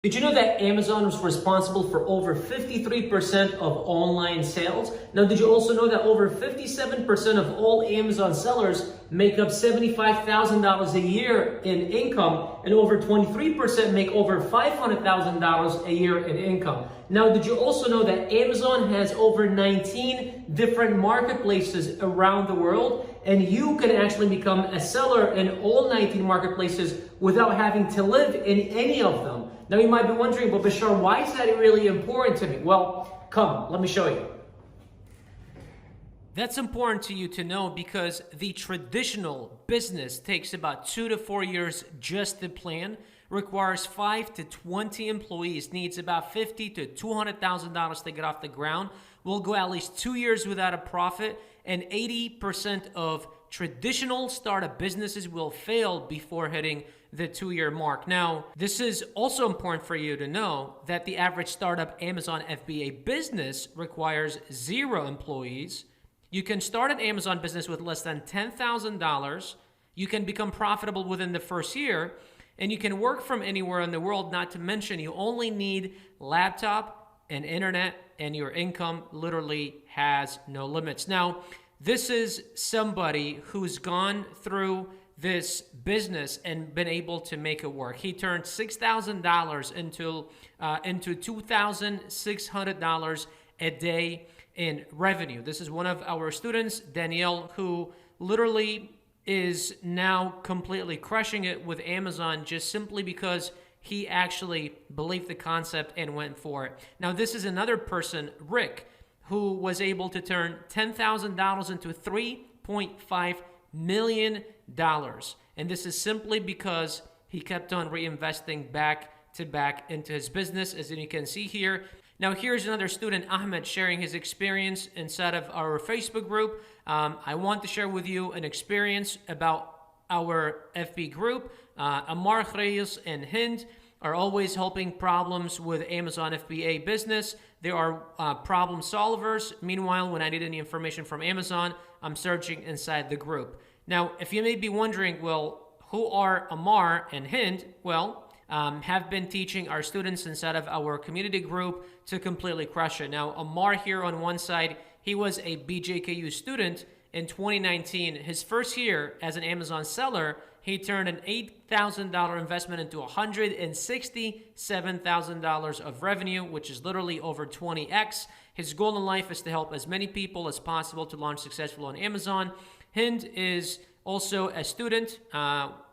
Did you know that Amazon was responsible for over 53% of online sales? Now, did you also know that over 57% of all Amazon sellers make up $75,000 a year in income, and over 23% make over $500,000 a year in income? Now, did you also know that Amazon has over 19 different marketplaces around the world, and you can actually become a seller in all 19 marketplaces without having to live in any of them? Now, you might be wondering, but Bashar, why is that really important to me? Well, come, let me show you. That's important to you to know because the traditional business takes about 2 to 4 years just to plan, requires 5 to 20 employees, needs about $50,000 to $200,000 to get off the ground, will go at least 2 years without a profit, and 80% of traditional startup businesses will fail before hitting the 2-year mark. Now, this is also important for you to know that the average startup Amazon FBA business requires 0 employees. You can start an Amazon business with less than $10,000. You can become profitable within the first year, and you can work from anywhere in the world, not to mention you only need laptop and internet, and your income literally has no limits. Now, this is somebody who's gone through this business and been able to make it work. He turned $6,000 into $2,600 a day in revenue. This is one of our students, Danielle, who literally is now completely crushing it with Amazon just simply because he actually believed the concept and went for it. Now, this is another person, Rick, who was able to turn $10,000 into $3.5 million. And this is simply because he kept on reinvesting back to back into his business, as you can see here. Now, here's another student, Ahmed, sharing his experience inside of our Facebook group. I want to share with you an experience about our FB group. Amar, Reyes, and Hind are always helping problems with Amazon FBA business. They are problem solvers. Meanwhile, when I need any information from Amazon, I'm searching inside the group. Now, if you may be wondering, well, who are Amar and Hind? Well, have been teaching our students inside of our community group to completely crush it. Now, Amar here on one side, he was a BJKU student in 2019. His first year as an Amazon seller, he turned an $8,000 investment into $167,000 of revenue, which is literally over 20x. His goal in life is to help as many people as possible to launch successfully on Amazon. Hind is also a student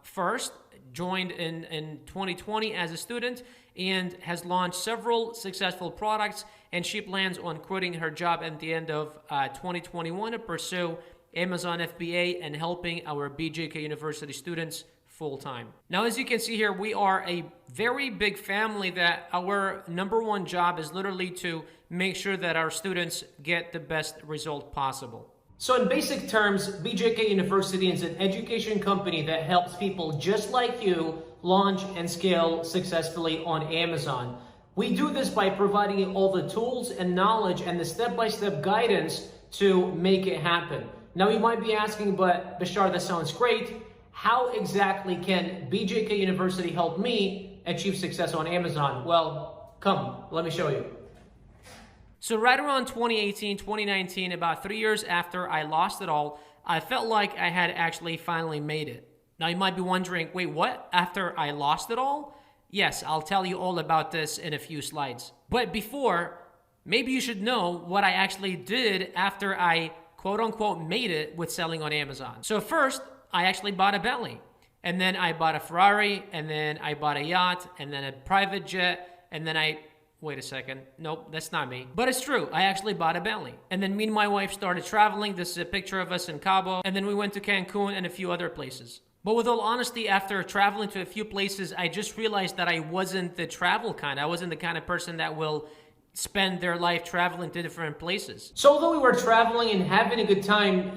first, joined in 2020 as a student, and has launched several successful products, and she plans on quitting her job at the end of 2021 to pursue Amazon FBA and helping our BJK University students full-time. Now, as you can see here, we are a very big family that our number one job is literally to make sure that our students get the best result possible. So in basic terms, BJK University is an education company that helps people just like you launch and scale successfully on Amazon. We do this by providing you all the tools and knowledge and the step-by-step guidance to make it happen. Now, you might be asking, but Bashar, that sounds great. How exactly can BJK University help me achieve success on Amazon? Well, come, let me show you. So right around 2018, 2019, about 3 years after I lost it all, I felt like I had actually finally made it. Now, you might be wondering, wait, what? After I lost it all? Yes, I'll tell you all about this in a few slides. But before, maybe you should know what I actually did after I quote-unquote made it with selling on Amazon. So first, I actually bought a Bentley, and then I bought a Ferrari, and then I bought a yacht, and then a private jet, and then wait a second. Nope, that's not me. But it's true. I actually bought a Bentley. And then me and my wife started traveling. This is a picture of us in Cabo. And then we went to Cancun and a few other places. But with all honesty, after traveling to a few places, I just realized that I wasn't the travel kind. I wasn't the kind of person that will spend their life traveling to different places. So although we were traveling and having a good time,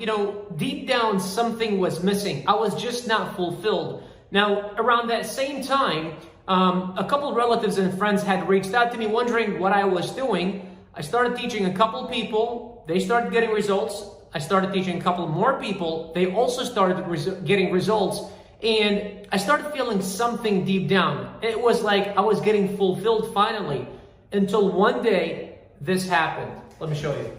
deep down something was missing. I was just not fulfilled. Now, around that same time, a couple of relatives and friends had reached out to me wondering what I was doing. I started teaching a couple people. They started getting results. I started teaching a couple more people. They also started getting results. And I started feeling something deep down. It was like I was getting fulfilled finally, until one day this happened. Let me show you.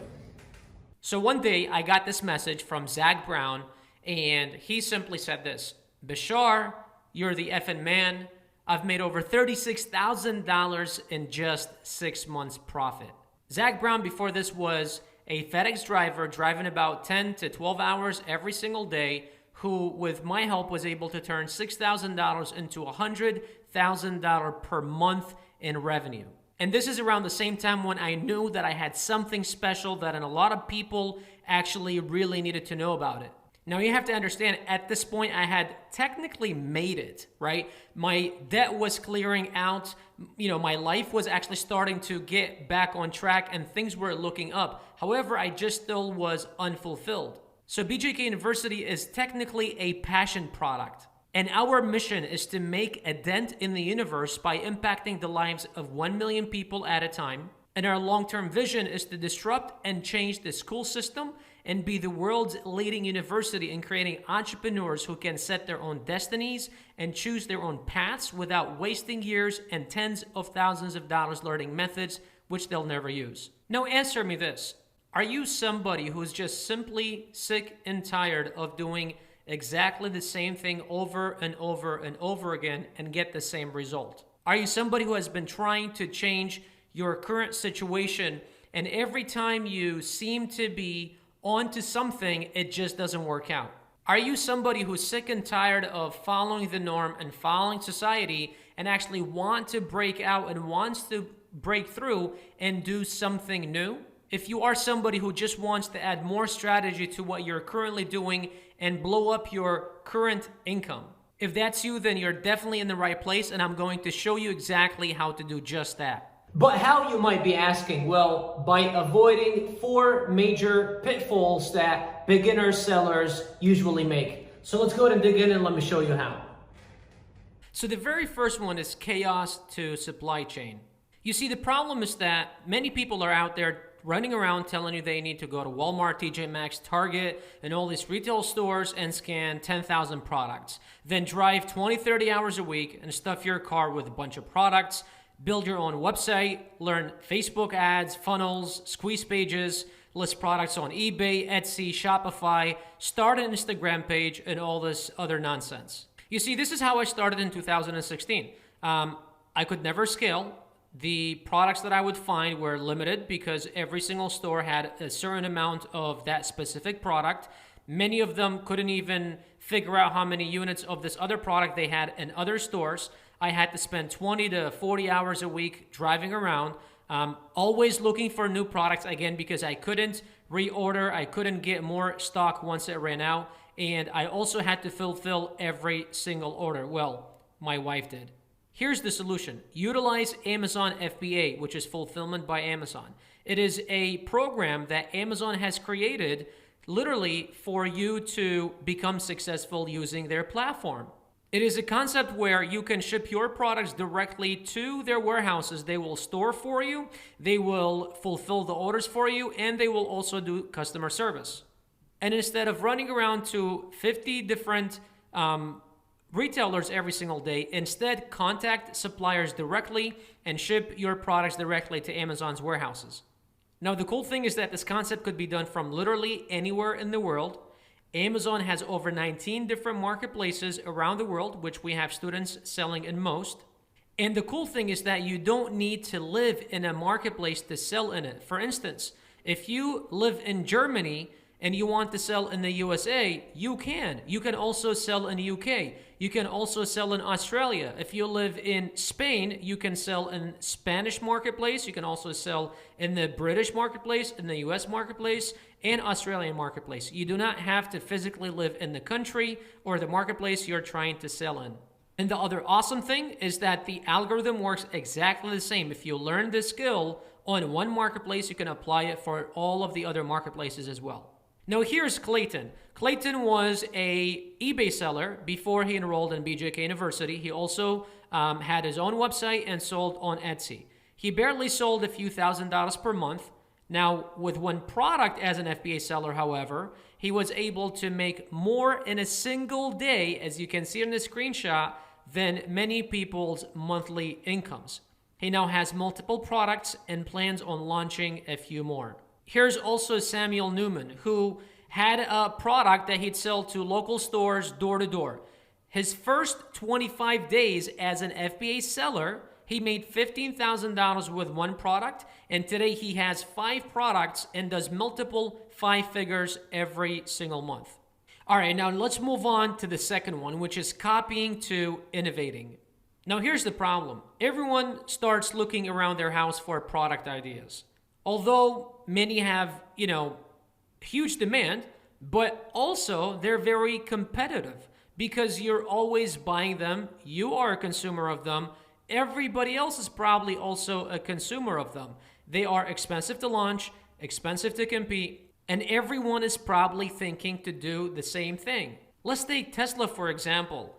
So one day I got this message from Zach Brown, and he simply said this: Bashar, you're the effing man. I've made over $36,000 in just 6 months profit. Zach Brown before this was a FedEx driver driving about 10 to 12 hours every single day, who with my help was able to turn $6,000 into $100,000 per month in revenue. And this is around the same time when I knew that I had something special that a lot of people actually really needed to know about it. Now you have to understand, at this point I had technically made it, right? My debt was clearing out, my life was actually starting to get back on track and things were looking up. However, I just still was unfulfilled. So BJK University is technically a passion product. And our mission is to make a dent in the universe by impacting the lives of 1 million people at a time. And our long-term vision is to disrupt and change the school system and be the world's leading university in creating entrepreneurs who can set their own destinies and choose their own paths without wasting years and tens of thousands of dollars learning methods which they'll never use. Now answer me this. Are you somebody who's just simply sick and tired of doing exactly the same thing over and over and over again and get the same result? Are you somebody who has been trying to change your current situation, and every time you seem to be onto something, it just doesn't work out? Are you somebody who's sick and tired of following the norm and following society and actually want to break out and wants to break through and do something new? If you are somebody who just wants to add more strategy to what you're currently doing and blow up your current income, if that's you, then you're definitely in the right place, and I'm going to show you exactly how to do just that. But how, you might be asking? Well, by avoiding 4 major pitfalls that beginner sellers usually make. So let's go ahead and dig in and let me show you how. So the very first one is chaos to supply chain. You see, the problem is that many people are out there running around telling you they need to go to Walmart, TJ Maxx, Target, and all these retail stores and scan 10,000 products. Then drive 20, 30 hours a week and stuff your car with a bunch of products, build your own website, learn Facebook ads, funnels, squeeze pages, list products on eBay, Etsy, Shopify, start an Instagram page, and all this other nonsense. You see, this is how I started in 2016. I could never scale. The products that I would find were limited because every single store had a certain amount of that specific product. Many of them couldn't even figure out how many units of this other product they had in other stores. I had to spend 20 to 40 hours a week driving around, always looking for new products, again, because I couldn't reorder, I couldn't get more stock once it ran out, and I also had to fulfill every single order. Well, my wife did. Here's the solution. Utilize Amazon FBA, which is Fulfillment by Amazon. It is a program that Amazon has created literally for you to become successful using their platform. It is a concept where you can ship your products directly to their warehouses. They will store for you, they will fulfill the orders for you, and they will also do customer service. And instead of running around to 50 different retailers every single day, instead contact suppliers directly and ship your products directly to Amazon's warehouses. Now, the cool thing is that this concept could be done from literally anywhere in the world. Amazon has over 19 different marketplaces around the world, which we have students selling in most. And the cool thing is that you don't need to live in a marketplace to sell in it. For instance, if you live in Germany and you want to sell in the USA, you can. You can also sell in the UK. You can also sell in Australia. If you live in Spain, you can sell in Spanish marketplace. You can also sell in the British marketplace, in the US marketplace, and Australian marketplace. You do not have to physically live in the country or the marketplace you're trying to sell in. And the other awesome thing is that the algorithm works exactly the same. If you learn this skill on one marketplace, you can apply it for all of the other marketplaces as well. Now here's Clayton. Clayton was a eBay seller before he enrolled in BJK University. He also had his own website and sold on Etsy. He barely sold a few $1,000s per month. Now, with one product as an FBA seller, however, he was able to make more in a single day, as you can see in the screenshot, than many people's monthly incomes. He now has multiple products and plans on launching a few more. Here's also Samuel Newman, who had a product that he'd sell to local stores door to door. His first 25 days as an FBA seller, he made $15,000 with one product, and today he has 5 products and does multiple 5 figures every single month. All right, now let's move on to the second one, which is copying to innovating. Now here's the problem. Everyone starts looking around their house for product ideas. Although many have, huge demand, but also they're very competitive because you're always buying them. You are a consumer of them. Everybody else is probably also a consumer of them. They are expensive to launch, expensive to compete, and everyone is probably thinking to do the same thing. Let's take Tesla, for example.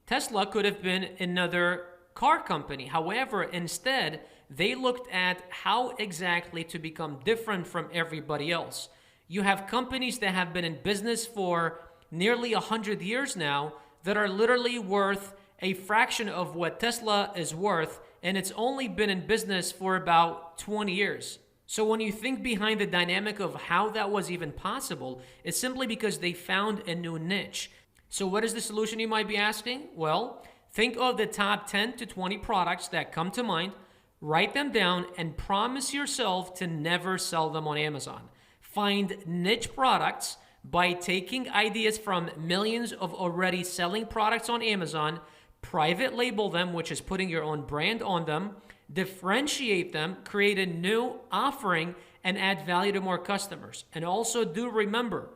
Tesla could have been another car company. However, instead, they looked at how exactly to become different from everybody else. You have companies that have been in business for nearly 100 years now that are literally worth a fraction of what Tesla is worth, and it's only been in business for about 20 years. So when you think behind the dynamic of how that was even possible, it's simply because they found a new niche. So what is the solution, you might be asking? Well, think of the top 10 to 20 products that come to mind, write them down, and promise yourself to never sell them on Amazon. Find niche products by taking ideas from millions of already selling products on Amazon, private label them, which is putting your own brand on them, differentiate them, create a new offering, and add value to more customers. And also do remember,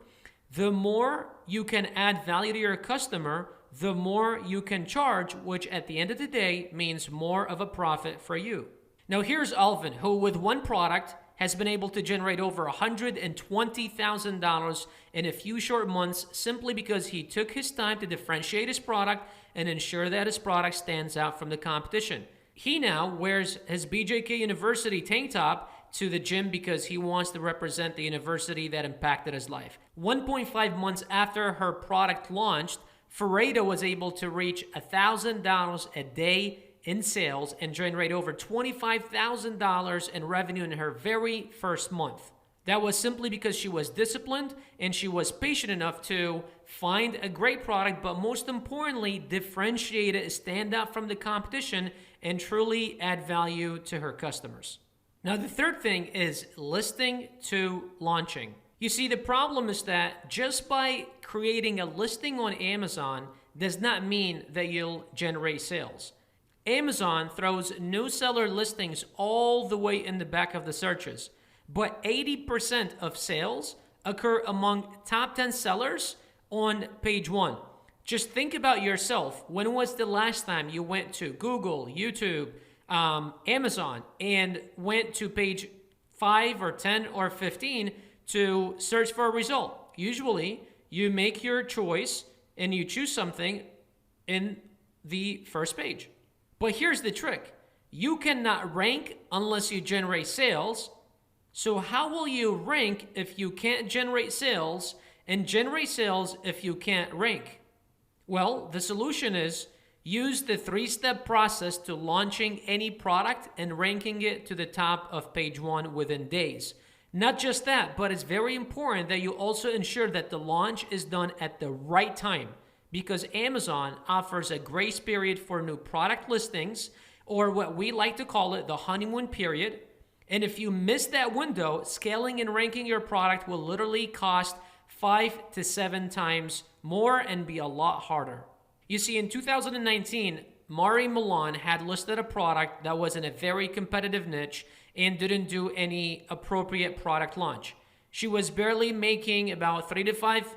the more you can add value to your customer, the more you can charge, which at the end of the day means more of a profit for you. Now here's Alvin, who with one product has been able to generate over $120,000 in a few short months simply because he took his time to differentiate his product and ensure that his product stands out from the competition. He now wears his BJK University tank top to the gym because he wants to represent the university that impacted his life. 1.5 months after her product launched, Ferreira was able to reach $1,000 a day in sales and generate over $25,000 in revenue in her very first month. That was simply because she was disciplined and she was patient enough to find a great product, but most importantly, differentiate it, stand out from the competition, and truly add value to her customers. Now, the third thing is listing to launching. You see, the problem is that just by creating a listing on Amazon does not mean that you'll generate sales. Amazon throws new seller listings all the way in the back of the searches, but 80% of sales occur among top 10 sellers on page 1. Just think about yourself. When was the last time you went to Google, YouTube, Amazon, and went to page 5 or 10 or 15 to search for a result? Usually, you make your choice and you choose something in the first page. But here's the trick. You cannot rank unless you generate sales. So how will you rank if you can't generate sales, and generate sales if you can't rank? Well, the solution is use the 3-step process to launching any product and ranking it to the top of page 1 within days. Not just that, but it's very important that you also ensure that the launch is done at the right time, because Amazon offers a grace period for new product listings, or what we like to call it, the honeymoon period. And if you miss that window, scaling and ranking your product will literally cost 5 to 7 times more and be a lot harder. You see, in 2019, Mari Milan had listed a product that was in a very competitive niche and didn't do any appropriate product launch. She was barely making about 3 to 5,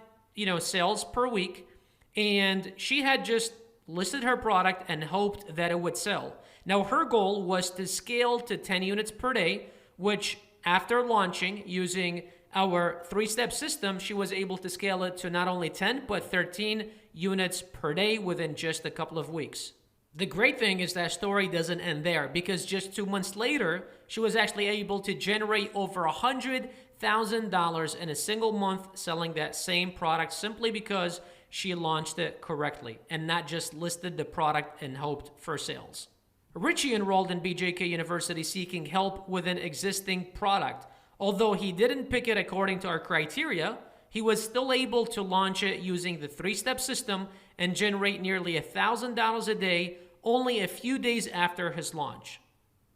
sales per week, and she had just listed her product and hoped that it would sell. Now, her goal was to scale to 10 units per day, which after launching using our 3-step system, she was able to scale it to not only 10, but 13 units per day within just a couple of weeks. The great thing is that story doesn't end there, because just 2 months later, she was actually able to generate over $100,000 in a single month selling that same product, simply because she launched it correctly and not just listed the product and hoped for sales. Richie enrolled in BJK University seeking help with an existing product. Although he didn't pick it according to our criteria, he was still able to launch it using the 3-step system and generate nearly $1,000 a day only a few days after his launch.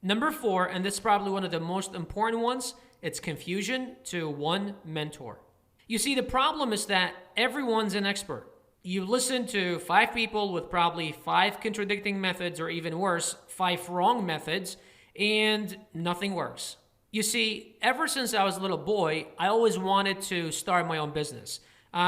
Number 4, and this is probably one of the most important ones, it's confusion to one mentor. You see, the problem is that everyone's an expert. You listen to 5 people with probably 5 contradicting methods, or even worse, 5 wrong methods, and nothing works. You see, ever since I was a little boy, I always wanted to start my own business.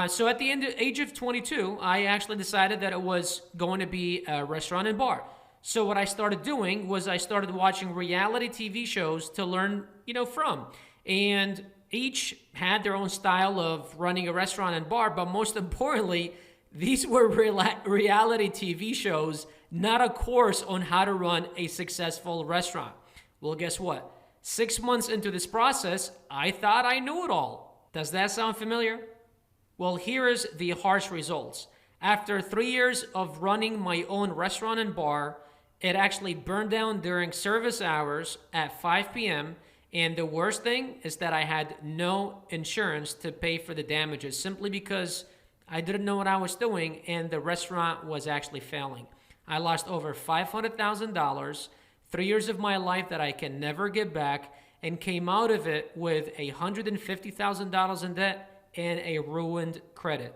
So at the age of 22, I actually decided that it was going to be a restaurant and bar. So what I started doing was I started watching reality TV shows to learn, from. And each had their own style of running a restaurant and bar, but most importantly, these were reality TV shows, not a course on how to run a successful restaurant. Well, guess what? 6 months into this process, I thought I knew it all. Does that sound familiar? Well, here's the harsh results. After 3 years of running my own restaurant and bar, it actually burned down during service hours at 5 p.m. And the worst thing is that I had no insurance to pay for the damages, simply because I didn't know what I was doing and the restaurant was actually failing. I lost over $500,000, 3 years of my life that I can never get back, and came out of it with $150,000 in debt and a ruined credit.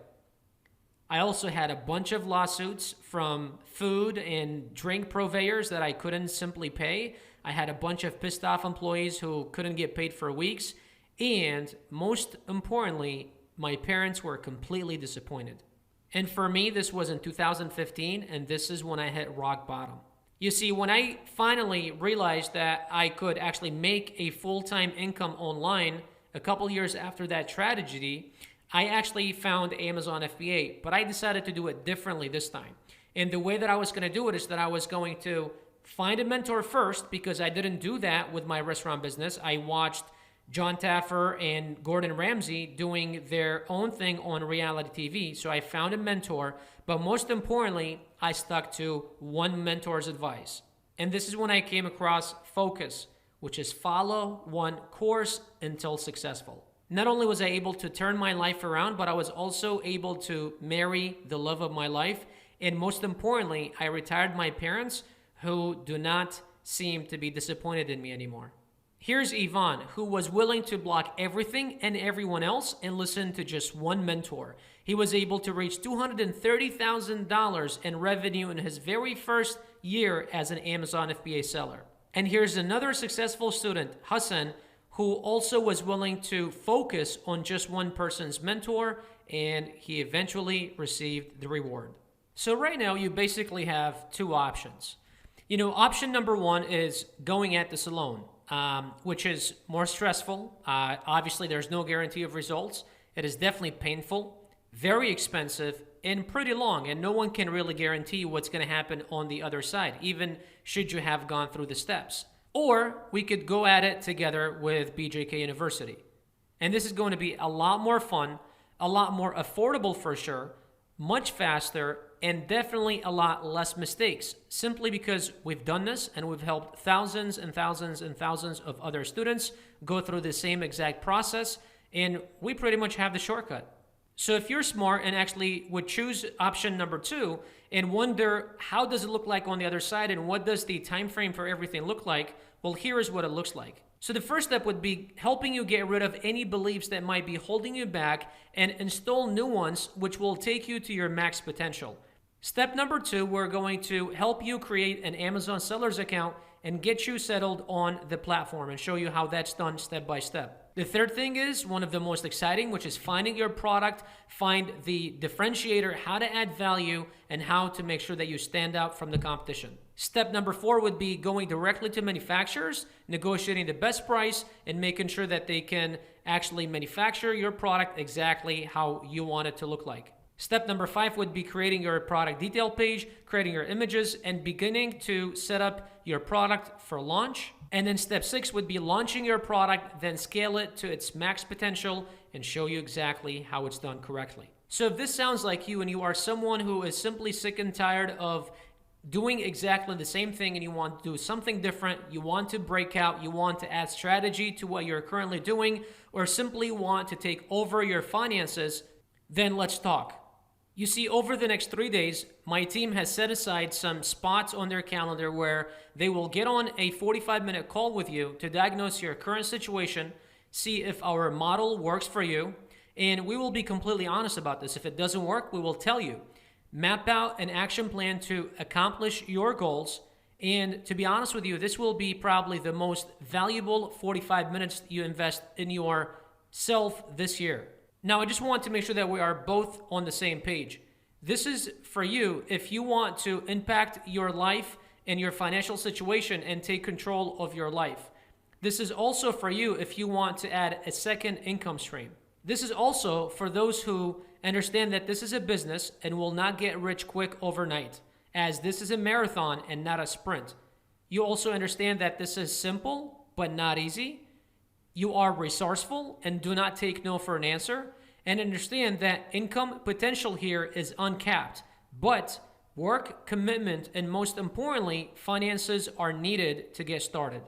I also had a bunch of lawsuits from food and drink purveyors that I couldn't simply pay. I had a bunch of pissed off employees who couldn't get paid for weeks. And most importantly, my parents were completely disappointed. And for me, this was in 2015, and this is when I hit rock bottom. You see, when I finally realized that I could actually make a full-time income online a couple years after that tragedy, I actually found Amazon FBA, but I decided to do it differently this time. And the way that I was going to do it is that I was going to find a mentor first, because I didn't do that with my restaurant business. I watched John Taffer and Gordon Ramsay doing their own thing on reality TV. So I found a mentor, but most importantly, I stuck to one mentor's advice. And this is when I came across focus, which is follow one course until successful. Not only was I able to turn my life around, but I was also able to marry the love of my life. And most importantly, I retired my parents, who do not seem to be disappointed in me anymore. Here's Yvonne, who was willing to block everything and everyone else and listen to just one mentor. He was able to reach $230,000 in revenue in his very first year as an Amazon FBA seller. And here's another successful student, Hassan, who also was willing to focus on just one person's mentor, and he eventually received the reward. So right now, you basically have 2 options. Option number 1 is going at this alone. Which is more stressful. Obviously, there's no guarantee of results. It is definitely painful, very expensive, and pretty long. And no one can really guarantee what's going to happen on the other side, even should you have gone through the steps. Or we could go at it together with BJK University. And this is going to be a lot more fun, a lot more affordable for sure, much faster, and definitely a lot less mistakes, simply because we've done this and we've helped thousands and thousands and thousands of other students go through the same exact process, and we pretty much have the shortcut. So if you're smart and actually would choose option number 2 and wonder how does it look like on the other side and what does the time frame for everything look like, well, here is what it looks like. So the first step would be helping you get rid of any beliefs that might be holding you back and install new ones which will take you to your max potential. Step number 2, we're going to help you create an Amazon sellers account and get you settled on the platform and show you how that's done step by step. The third thing is one of the most exciting, which is finding your product, find the differentiator, how to add value, and how to make sure that you stand out from the competition. Step number 4 would be going directly to manufacturers, negotiating the best price, and making sure that they can actually manufacture your product exactly how you want it to look like. Step number 5 would be creating your product detail page, creating your images, and beginning to set up your product for launch. And then step 6 would be launching your product, then scale it to its max potential and show you exactly how it's done correctly. So if this sounds like you and you are someone who is simply sick and tired of doing exactly the same thing and you want to do something different, you want to break out, you want to add strategy to what you're currently doing, or simply want to take over your finances, then let's talk. You see, over the next 3 days, my team has set aside some spots on their calendar where they will get on a 45-minute call with you to diagnose your current situation, see if our model works for you, and we will be completely honest about this. If it doesn't work, we will tell you. Map out an action plan to accomplish your goals, and to be honest with you, this will be probably the most valuable 45 minutes you invest in yourself this year. Now, I just want to make sure that we are both on the same page. This is for you if you want to impact your life and your financial situation and take control of your life. This is also for you if you want to add a second income stream. This is also for those who understand that this is a business and will not get rich quick overnight, as this is a marathon and not a sprint. You also understand that this is simple but not easy. You are resourceful and do not take no for an answer, and understand that income potential here is uncapped, but work, commitment, and most importantly, finances are needed to get started.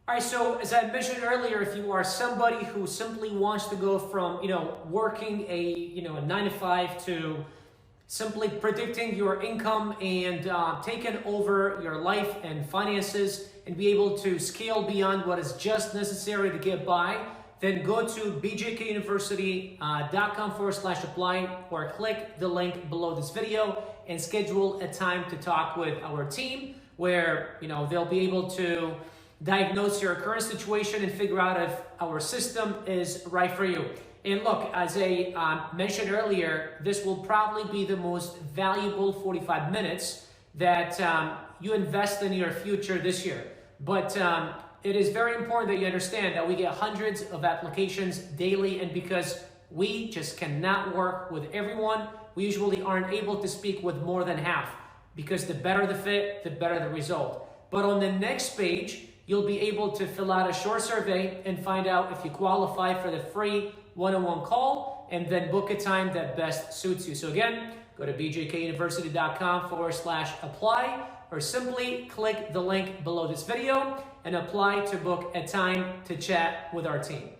All right, so as I mentioned earlier, if you are somebody who simply wants to go from, working a 9 to 5 to simply predicting your income and taking over your life and finances and be able to scale beyond what is just necessary to get by, then go to bjkuniversity.com/apply or click the link below this video and schedule a time to talk with our team where, they'll be able to diagnose your current situation and figure out if our system is right for you. And look, as I mentioned earlier, this will probably be the most valuable 45 minutes that you invest in your future this year. But it is very important that you understand that we get hundreds of applications daily, and because we just cannot work with everyone, we usually aren't able to speak with more than half, because the better the fit, the better the result. But on the next page, you'll be able to fill out a short survey and find out if you qualify for the free one-on-one call, and then book a time that best suits you. So again, go to bjkuniversity.com/apply, or simply click the link below this video and apply to book a time to chat with our team.